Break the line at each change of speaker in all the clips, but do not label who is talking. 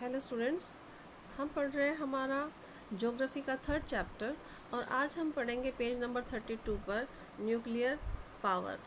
Hello students, हम पढ़ रहे हैं हमारा ज्योग्राफी का थर्ड चैप्टर और आज हम पढ़ेंगे पेज नंबर 32 पर न्यूक्लियर पावर।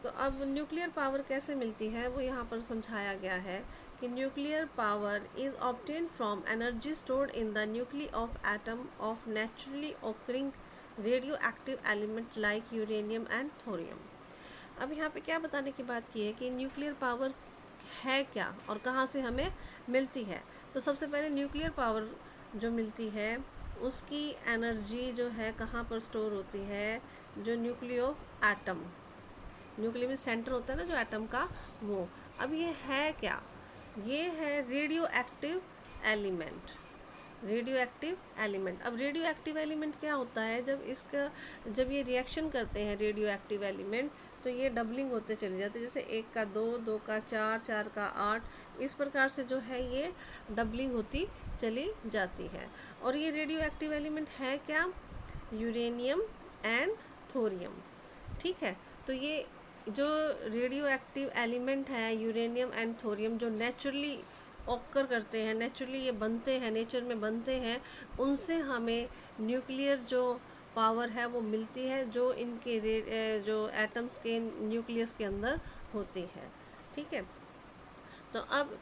तो अब न्यूक्लियर पावर कैसे मिलती है वो यहाँ पर समझाया गया है कि nuclear power is obtain from energy stored in the nuclei of atom of naturally occurring radio active element like uranium and thorium. अब यहाँ पे क्या बताने की बात की है कि न्यूक्लियर पावर है क्या और कहाँ से हमें मिलती है। तो सबसे पहले न्यूक्लियर पावर जो मिलती है उसकी एनर्जी जो है कहाँ पर स्टोर होती है, जो न्यूक्लियो एटम, न्यूक्लियर में सेंटर होता है ना जो एटम का, वो। अब ये है क्या, ये है radio active element. Radio active element, अब रेडियो एक्टिव एलिमेंट क्या होता है, जब ये रिएक्शन करते हैं रेडियो एक्टिव एलिमेंट तो ये डबलिंग होते चले जाते हैं, जैसे 1 का 2, 2 का 4, 4 का 8, इस प्रकार से जो है ये डबलिंग होती चली जाती है। और ये रेडियो एक्टिव एलिमेंट है क्या, यूरेनियम एंड थोरियम। ठीक है, तो ये जो रेडियो एक्टिव एलिमेंट है यूरेनियम एंड थोरियम जो नेचुरली ऑकर करते हैं, नेचुरली ये बनते हैं, नेचर में बनते हैं, उनसे हमें न्यूक्लियर जो पावर है वो मिलती है जो इनके जो एटम्स के न्यूक्लियस के अंदर होती है। ठीक है, तो अब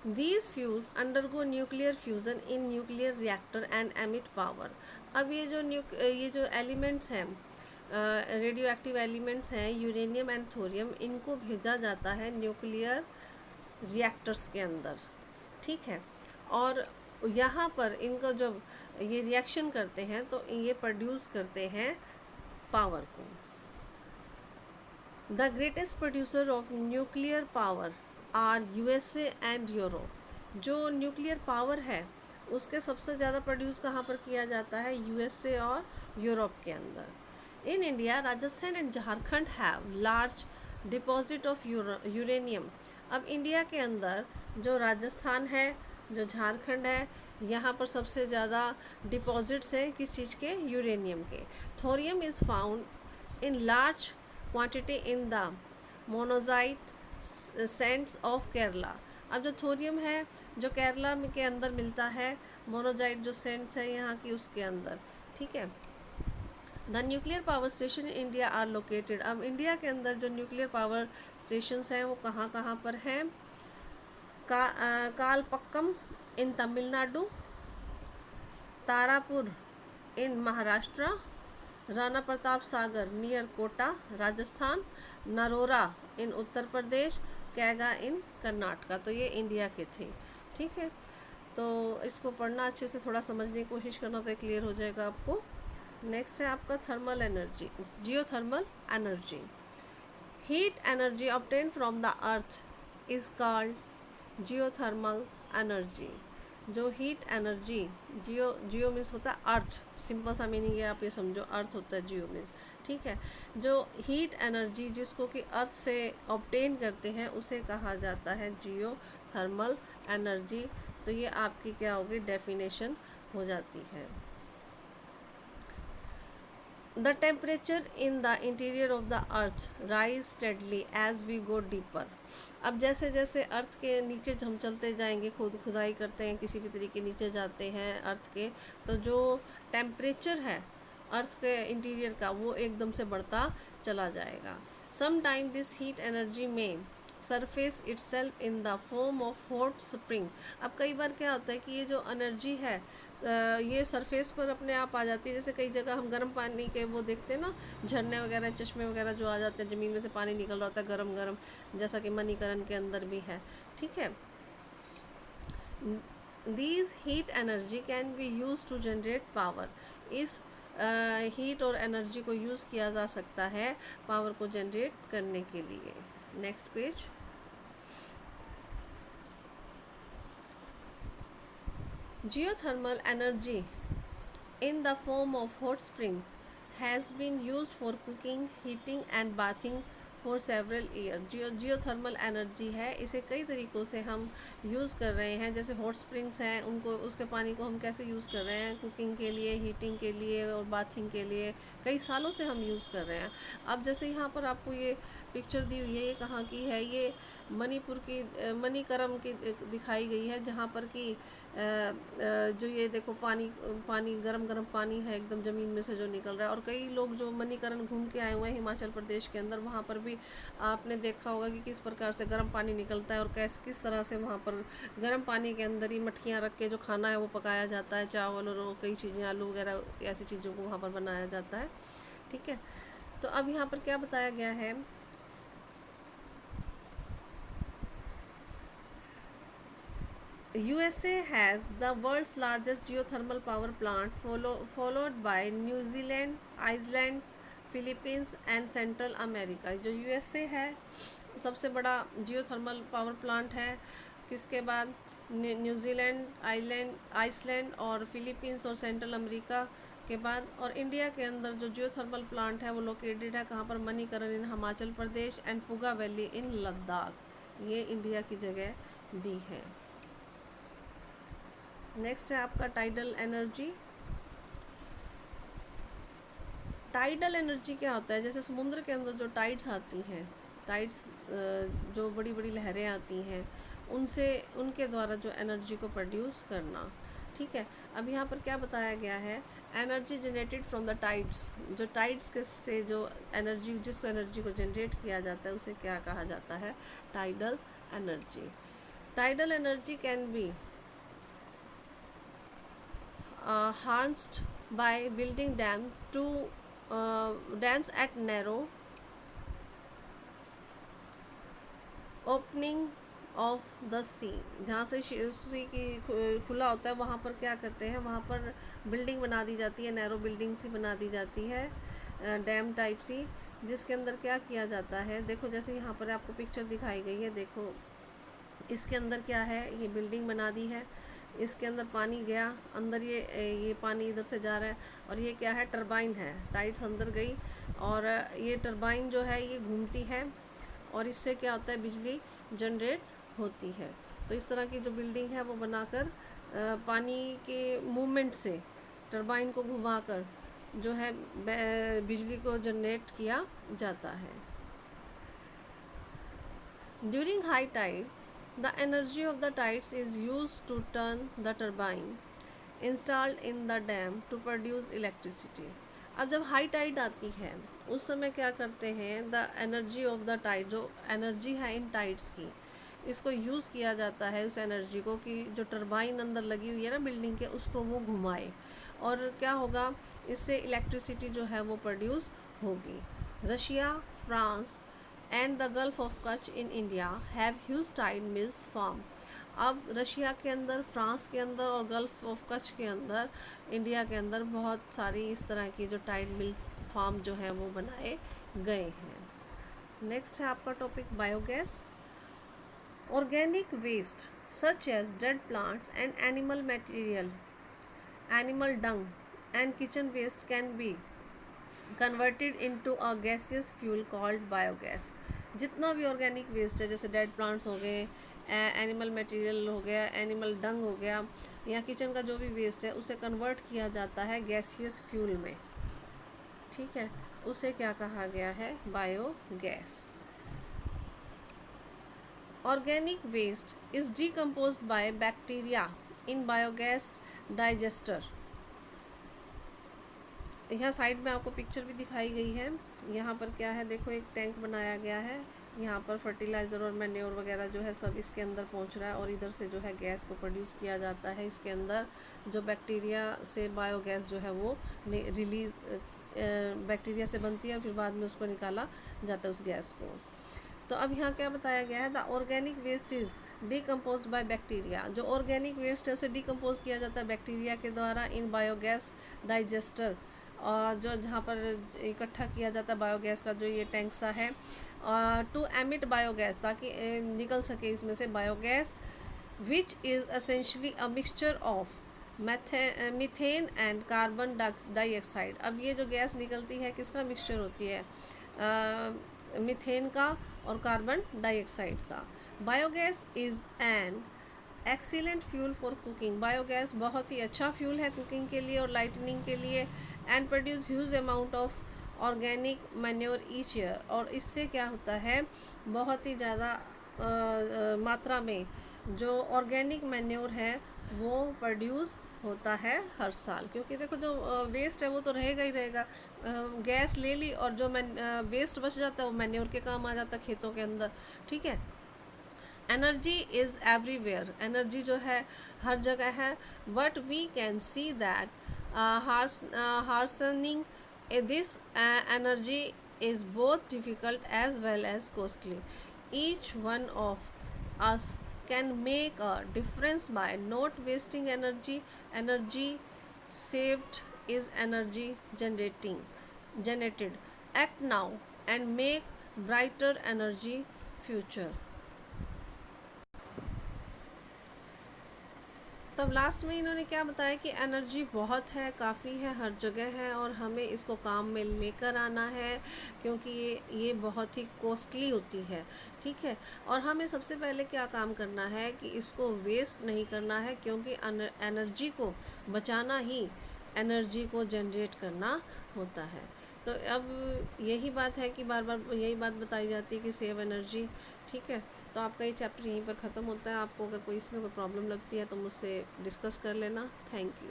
these fuels undergo nuclear fusion in nuclear reactor and emit power. अब ये जो एलिमेंट्स हैं, रेडियो एक्टिव एलिमेंट्स हैं यूरेनियम एंड थोरियम, इनको भेजा जाता है न्यूक्लियर रिएक्टर्स के अंदर। ठीक है, और यहाँ पर इनको जब ये रिएक्शन करते हैं तो ये प्रोड्यूस करते हैं पावर को। The greatest producer of nuclear power are USA and Europe. जो न्यूक्लियर पावर है उसके सबसे ज़्यादा प्रोड्यूस कहाँ पर किया जाता है, यूएसए और यूरोप के अंदर। In India Rajasthan and Jharkhand have large deposit of uranium. अब इंडिया के अंदर जो राजस्थान है, जो झारखंड है, यहाँ पर सबसे ज़्यादा डिपॉजिट्स हैं किस चीज़ के, यूरेनियम के। Thorium is found in large quantity in the monazite sands of Kerala. अब जो थोरियम है जो केरला में के अंदर मिलता है, मोनोजाइट जो सेंट्स है यहाँ की उसके अंदर। ठीक है, the nuclear power station in India are located. अब इंडिया के अंदर जो न्यूक्लियर पावर स्टेशंस हैं वो कहाँ कहाँ पर हैं, कालपक्कम इन तमिलनाडु, तारापुर इन महाराष्ट्र, राणा प्रताप सागर नियर कोटा राजस्थान, नरोरा इन उत्तर प्रदेश, कैगा इन कर्नाटका। तो ये इंडिया के थे। ठीक है, तो इसको पढ़ना अच्छे से, थोड़ा समझने की कोशिश करना तो क्लियर हो जाएगा आपको। नेक्स्ट है आपका thermal energy, geothermal energy. Heat energy obtain from the earth is called geothermal energy. जो हीट एनर्जी, जियो मीन्स होता है अर्थ, सिंपल सा मीनिंग है, आप ये समझो अर्थ होता है जियो में। ठीक है, जो हीट एनर्जी जिसको कि अर्थ से ऑब्टेन करते हैं उसे कहा जाता है जियो थर्मल एनर्जी। तो ये आपकी क्या होगी, डेफिनेशन हो जाती है। The temperature in the interior of the earth rise steadily as we go deeper. अब जैसे जैसे अर्थ के नीचे हम चलते जाएंगे, खुदाई करते हैं, किसी भी तरीके नीचे जाते हैं अर्थ के, तो जो टेम्परेचर है अर्थ के इंटीरियर का वो एकदम से बढ़ता चला जाएगा। Some time this heat energy में surface itself in the form of hot spring. अब कई बार क्या होता है कि ये जो एनर्जी है ये सरफेस पर अपने आप आ जाती है। जैसे कई जगह हम गर्म पानी के वो देखते हैं ना, झरने वगैरह, चश्मे वगैरह जो आ जाते हैं, ज़मीन में से पानी निकल रहा होता है गरम गरम, जैसा कि मणिकरण के अंदर भी है। ठीक है, these heat energy can be use to generate power. इस हीट और एनर्जी को यूज़ किया जा सकता है पावर को जनरेट करने के लिए। Next page. Geothermal energy in the form of hot springs has been used for cooking, heating and bathing for several years। Geothermal energy है, इसे कई तरीक़ों से हम यूज़ कर रहे हैं। जैसे हॉट स्प्रिंग्स हैं, उनको, उसके पानी को हम कैसे यूज़ कर रहे हैं, कुकिंग के लिए, हीटिंग के लिए और बाथिंग के लिए कई सालों से हम यूज़ कर रहे हैं। अब जैसे यहाँ पर आपको ये पिक्चर दी हुई है, ये कहाँ की है, ये मणिपुर की मणिकरम की दिखाई गई है, जहाँ पर कि जो ये देखो पानी पानी गरम गरम पानी है एकदम ज़मीन में से जो निकल रहा है। और कई लोग जो मणिकरण घूम के आए हुए हैं हिमाचल प्रदेश के अंदर, वहाँ पर भी आपने देखा होगा कि किस प्रकार से गर्म पानी निकलता है और किस तरह से वहाँ पर गर्म पानी के अंदर ही मटकियाँ रख के जो खाना है वो पकाया जाता है, चावल और कई चीज़ें, आलू वगैरह ऐसी चीज़ों को वहाँ पर बनाया जाता है। ठीक है, तो अब यहाँ पर क्या बताया गया है, USA has the world's largest geothermal power plant, followed by New Zealand, Iceland, Philippines and central America. जो USA है सबसे बड़ा जियोथर्मल पावर प्लांट है, किसके बाद न्यूजीलैंड, आइसलैंड और फिलीपींस और सेंट्रल अमेरिका के बाद। और इंडिया के अंदर जो जियोथर्मल प्लांट है वो लोकेटेड है कहाँ पर, Manikaran in Himachal Pradesh and Puga valley in Ladakh. ये इंडिया की जगह दी है। नेक्स्ट है आपका टाइडल एनर्जी। टाइडल एनर्जी क्या होता है, जैसे समुद्र के अंदर जो टाइड्स आती हैं, टाइड्स जो बड़ी बड़ी लहरें आती हैं, उनसे उनके द्वारा जो एनर्जी को प्रोड्यूस करना। ठीक है, अब यहाँ पर क्या बताया गया है, energy generated from the tides. जो टाइड्स के से जो एनर्जी, जिस एनर्जी को जनरेट किया जाता है उसे क्या कहा जाता है, tidal energy. Tidal energy can B harnessed by building dams at narrow opening of the sea। जहाँ से सी की खुला होता है वहाँ पर क्या करते हैं, वहाँ पर बिल्डिंग बना दी जाती है, नैरो बिल्डिंग सी बना दी जाती है, डैम टाइप सी, जिसके अंदर क्या किया जाता है, देखो जैसे यहाँ पर आपको पिक्चर दिखाई गई है, देखो इसके अंदर क्या है, ये बिल्डिंग बना दी है, इसके अंदर पानी गया अंदर, ये पानी इधर से जा रहा है, और ये क्या है, टरबाइन है, टाइड्स अंदर गई और ये टरबाइन जो है ये घूमती है और इससे क्या होता है, बिजली जनरेट होती है। तो इस तरह की जो बिल्डिंग है वो बनाकर पानी के मूवमेंट से टरबाइन को घुमाकर जो है बिजली को जनरेट किया जाता है। During high tide the energy of the tides is used to turn the turbine installed in the dam to produce electricity। अब जब हाई टाइड आती है उस समय क्या करते हैं, the energy of the tide, जो एनर्जी है इन टाइड्स की, इसको यूज़ किया जाता है उस एनर्जी को कि जो टरबाइन अंदर लगी हुई है ना बिल्डिंग के, उसको वो घुमाए और क्या होगा, इससे इलेक्ट्रिसिटी जो है वो प्रोड्यूस होगी। Russia, France and the Gulf of Kutch in India have huge tide mills farm. अब रशिया के अंदर, फ्रांस के अंदर और गल्फ ऑफ कच्छ के अंदर, इंडिया के अंदर बहुत सारी इस तरह की जो टाइड मिल फार्म जो है वो बनाए गए हैं। नेक्स्ट है आपका topic biogas. Organic waste such as dead plants and animal material, animal dung and kitchen waste can be converted into a gaseous fuel called biogas. जितना भी ऑर्गेनिक वेस्ट है, जैसे डेड प्लांट्स हो गए, एनिमल मटेरियल हो गया, animal डंग हो गया, या किचन का जो भी वेस्ट है उसे कन्वर्ट किया जाता है गैसियस फ्यूल में। ठीक है, उसे क्या कहा गया है, biogas. Organic waste is decomposed by bacteria in biogas digester. यहाँ साइड में आपको पिक्चर भी दिखाई गई है। यहाँ पर क्या है, देखो एक टैंक बनाया गया है, यहाँ पर फर्टिलाइज़र और मैन्योर वगैरह जो है सब इसके अंदर पहुँच रहा है और इधर से जो है गैस को प्रोड्यूस किया जाता है। इसके अंदर जो बैक्टीरिया से बायोगैस जो है वो रिलीज़ बैक्टीरिया से बनती है और फिर बाद में उसको निकाला जाता है उस गैस को। तो अब यहाँ क्या बताया गया है, the organic waste is decomposed by bacteria. जो ऑर्गेनिक वेस्ट है उसे डीकम्पोज किया जाता है बैक्टीरिया के द्वारा इन बायोगैस डाइजेस्टर, और जो जहाँ पर इकट्ठा किया जाता है बायोगैस का जो ये टैंक सा है, टू एमिट बायोगैस, ताकि निकल सके इसमें से biogas, which is essentially a mixture of methane and carbon dioxide. अब ये जो गैस निकलती है किसका मिक्सचर होती है, मीथेन का और कार्बन डाइऑक्साइड का। Biogas is an excellent fuel for cooking. Biogas बहुत ही अच्छा फ्यूल है कुकिंग के लिए और लाइटनिंग के लिए। And produce huge amount of organic manure each year. और इससे क्या होता है, बहुत ही ज़्यादा मात्रा में जो ऑर्गेनिक मैन्योर है वो प्रोड्यूस होता है हर साल, क्योंकि देखो जो वेस्ट है वो तो रहेगा ही रहेगा। गैस ले ली और जो वेस्ट बच जाता है वो मैन्योर के काम आ जाता है खेतों के अंदर, ठीक है। एनर्जी इज़ एवरीवेयर, एनर्जी जो है हर जगह है, but we can see that harnessing this energy is both difficult as well as costly. Each one of us can make a difference by not wasting energy. Energy saved is energy generated. Act now and make brighter energy future. तब last में इन्होंने क्या बताया कि energy बहुत है, काफ़ी है, हर जगह है और हमें इसको काम में लेकर आना है, क्योंकि ये बहुत ही कॉस्टली होती है, ठीक है। और हमें सबसे पहले क्या काम करना है कि इसको वेस्ट नहीं करना है, क्योंकि एनर्जी को बचाना ही एनर्जी को जनरेट करना होता है। तो अब यही बात है कि बार बार यही बात बताई जाती है कि सेव एनर्जी, ठीक है। तो आपका ये चैप्टर यहीं पर ख़त्म होता है। आपको अगर कोई इसमें कोई प्रॉब्लम लगती है तो मुझसे डिस्कस कर लेना। Thank you.